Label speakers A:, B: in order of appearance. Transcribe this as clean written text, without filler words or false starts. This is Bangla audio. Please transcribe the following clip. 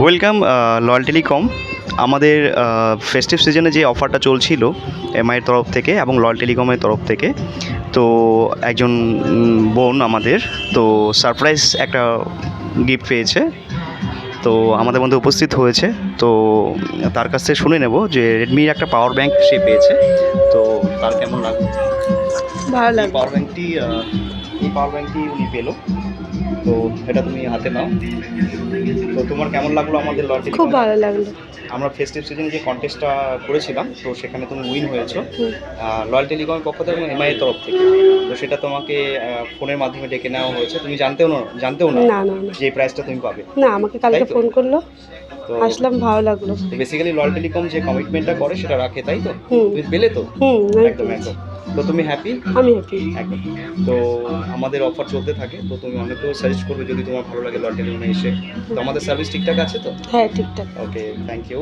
A: Welcome loyal telecom. আমাদের ফেস্টিভ সিজনে যে অফারটা চলছিল এমআইয়ের তরফ থেকে এবং লয়াল টেলিকমের তরফ থেকে, তো একজন বোন আমাদের তো সারপ্রাইজ একটা গিফট পেয়েছে, তো আমাদের মধ্যে উপস্থিত হয়েছে। তো তার কাছ থেকে শুনে নেব যে রেডমির একটা পাওয়ার ব্যাংক সে পেয়েছে, তো তার কেমন লাগবে।
B: ভালো
A: এই
B: লাগবে।
A: পাওয়ার ব্যাংকটি উনি পেলো, তো এটা তুমি হাতে নাও। তো তোমার কেমন লাগলো আমাদের লয়াল
B: খুব
A: টেলিকমে?
B: ভালো লাগলো।
A: আমরা ফেস্টিভ সিজনে যে কন্টেস্টটা করেছিলাম, তো সেখানে তুমি উইন হয়েছো
B: হুম।
A: লয়াল টেলিকমের পক্ষ থেকে এবং এমআইয়ের তরফ থেকে। তো সেটা তোমাকে ফোনের মাধ্যমে ডেকে নেওয়া হয়েছে, তুমি জানতেও না
B: না না না
A: যে এই প্রাইসটা তুমি পাবে,
B: না, আমাকে
A: তাই
B: কালকে
A: তো?
B: ফোন করলো,
A: তো
B: আসলাম, ভালো লাগলো।
A: বেসিক্যালি লয়াল টেলিকম যে কমিটমেন্টটা করে সেটা রাখে, তাই তো?
B: হুম
A: তুমি পেলে তো?
B: হুম, আমি
A: একদম
B: পেয়েছি।
A: একদম। তো তুমি হ্যাপি?
B: আমি হ্যাপি।
A: একদম। তো আমাদের অফার চলতে থাকে, তো তুমি অনেকেও সাজেস্ট করবে যদি তোমার ভালো লাগে লয়াল টেলিকমে এসে। তো আমাদের সার্ভিস ঠিকঠাক আছে তো?
B: হ্যাঁ, ঠিকঠাক।
A: ওকে, থ্যাংক ইউ।